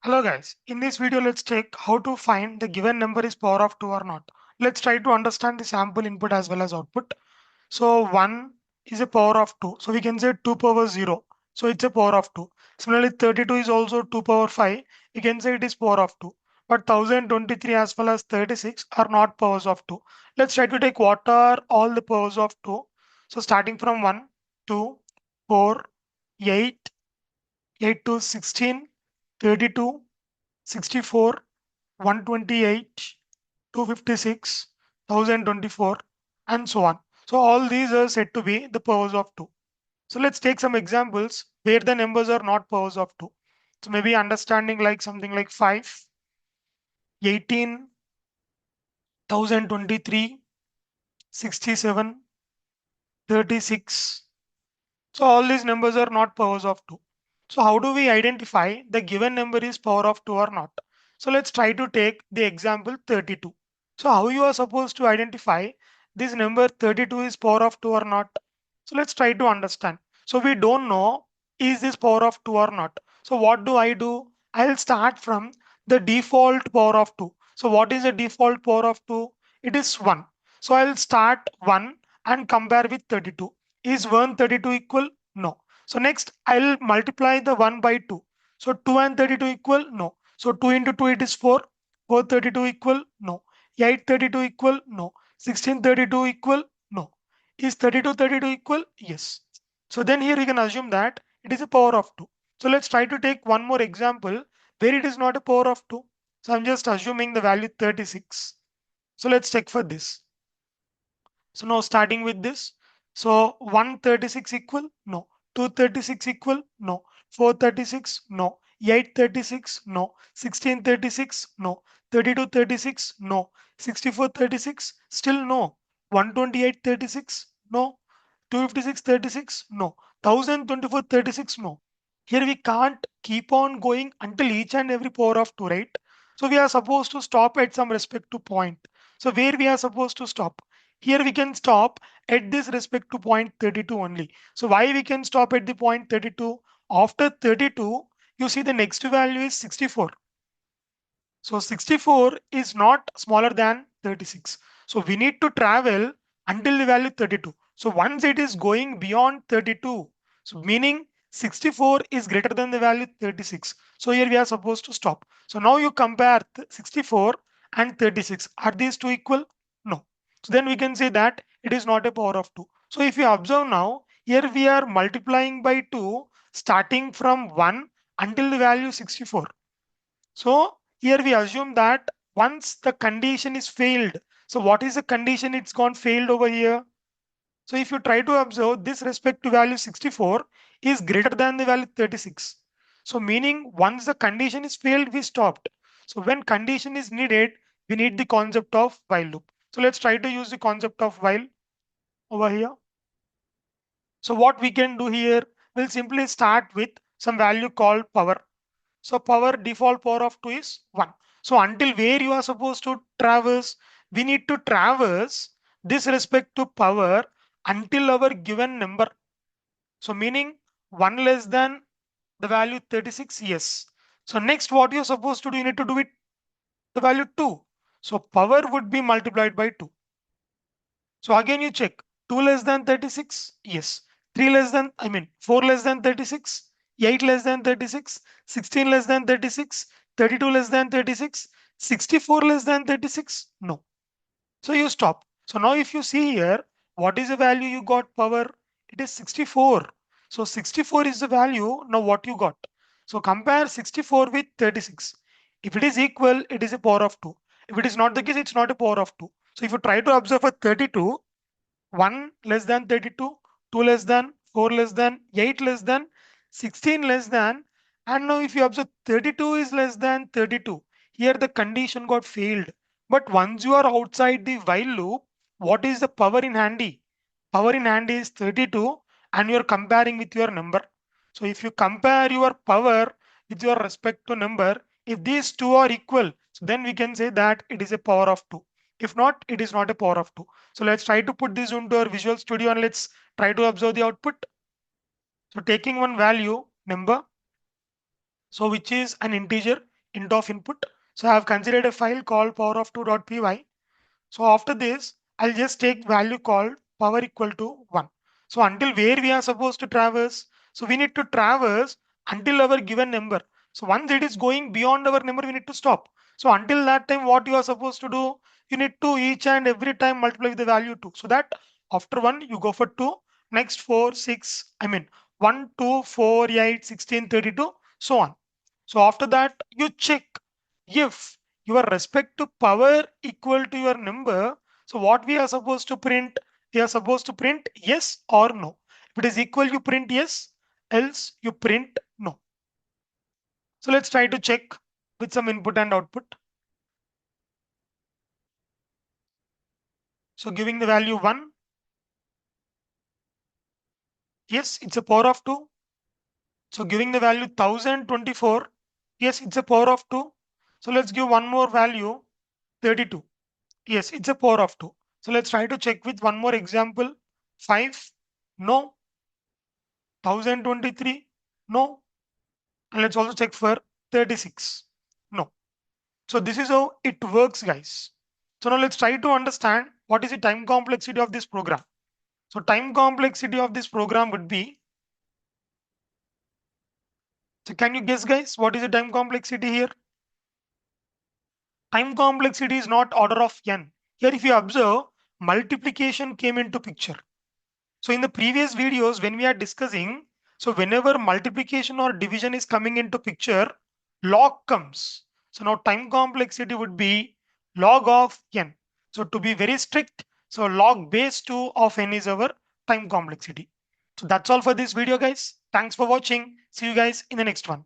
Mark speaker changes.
Speaker 1: Hello guys, in this video let's check how to find the given number is power of 2 or not. Let's try to understand the sample input as well as output. So 1 is a power of 2. So we can say 2 power 0. So it's a power of 2. Similarly 32 is also 2 power 5. We can say it is power of 2. But 1023 as well as 36 are not powers of 2. Let's try to take what are all the powers of 2. So starting from 1, 2, 4, 8, 8 to 16, 32, 64, 128, 256, 1024, and so on. So all these are said to be the powers of 2. So let's take some examples where the numbers are not powers of 2. So maybe understanding like something like 5, 18, 1023, 67, 36. So all these numbers are not powers of 2. So how do we identify the given number is power of 2 or not? So let's try to take the example 32. So how you are supposed to identify this number 32 is power of 2 or not? So let's try to understand. So we don't know is this power of 2 or not. So what do I do? I'll start from the default power of 2. So what is the default power of 2? It is 1. So I'll start 1 and compare with 32. Is 132 equal? No. So next I'll multiply the 1 by 2. So 2 and 32 equal? No. So 2 into 2 it is 4. 432 equal? No. 832 equal? No. 1632 equal? No. Is 32 equal? Yes. So then here we can assume that it is a power of 2. So let's try to take one more example where it is not a power of 2. So I'm just assuming the value 36. So let's check for this. So now starting with this. So 136 equal? No. 236 equal? No. 436? No. 836? No. 1636? No. 3236? No. 6436? Still no. 12836? No. 25636? No. 102436? No. Here we can't keep on going until each and every power of 2, right? So we are supposed to stop at some respect to point. So where we are supposed to stop? Here we can stop at this respect to point 32 only. So why we can stop at the point 32? After 32, you see the next value is 64. So 64 is not smaller than 36. So we need to travel until the value 32. So once it is going beyond 32, so meaning 64 is greater than the value 36. So here we are supposed to stop. So now you compare 64 and 36. Are these two equal? No. So then we can say that it is not a power of 2. So if you observe now, here we are multiplying by 2 starting from 1 until the value 64. So here we assume that once the condition is failed, so what is the condition it's gone failed over here? So if you try to observe this respect to value 64 is greater than the value 36. So meaning once the condition is failed, we stopped. So when condition is needed, we need the concept of while loop. So let's try to use the concept of while over here. So what we can do here, we'll simply start with some value called power. So power default power of 2 is 1. So until where you are supposed to traverse, we need to traverse this respect to power until our given number. So meaning 1 less than the value 36, yes. So next what you're supposed to do, you need to do it the value 2. So power would be multiplied by 2. So again you check 2 less than 36. Yes. 3 less than, 4 less than 36. 8 less than 36. 16 less than 36. 32 less than 36. 64 less than 36. No. So you stop. So now if you see here, what is the value you got power? It is 64. So 64 is the value. Now what you got? So compare 64 with 36. If it is equal, it is a power of 2. If it is not the case, it's not a power of 2. So if you try to observe a 32, 1 less than 32, 2 less than, 4 less than, 8 less than, 16 less than, and now if you observe 32 is less than 32, here the condition got failed. But once you are outside the while loop, what is the power in handy? Power in hand is 32 and you are comparing with your number. So if you compare your power with your respect to number, if these two are equal, so then we can say that it is a power of 2. If not, it is not a power of 2. So let's try to put this into our Visual Studio and let's try to observe the output. So taking one value number, so which is an integer, int of input. So I have considered a file called power of 2.py. So after this, I'll just take value called power equal to 1. So until where we are supposed to traverse, so we need to traverse until our given number. So once it is going beyond our number, we need to stop. So until that time, what you are supposed to do, you need to each and every time multiply with the value 2. So that after 1, you go for 2, next 4, 6, I mean 1, 2, 4, 8, 16, 32, so on. So after that, you check if your respective power equal to your number. So what we are supposed to print? We are supposed to print yes or no. If it is equal, you print yes, else you print no. So let's try to check with some input and output. So giving the value 1, yes, it's a power of 2. So giving the value 1024, yes, it's a power of 2. So let's give one more value, 32. Yes, it's a power of 2. So let's try to check with one more example. 5, no. 1023, no. And let's also check for 36, no. So this is how it works, guys. So now let's try to understand what is the time complexity of this program. So time complexity of this program would be, so can you guess, guys, what is the time complexity here? Time complexity is not order of n. Here if you observe, multiplication came into picture. So in the previous videos, when we are discussing, so whenever multiplication or division is coming into picture, log comes. So now time complexity would be log of n. So to be very strict, so log base 2 of n is our time complexity. So that's all for this video, guys. Thanks for watching. See you guys in the next one.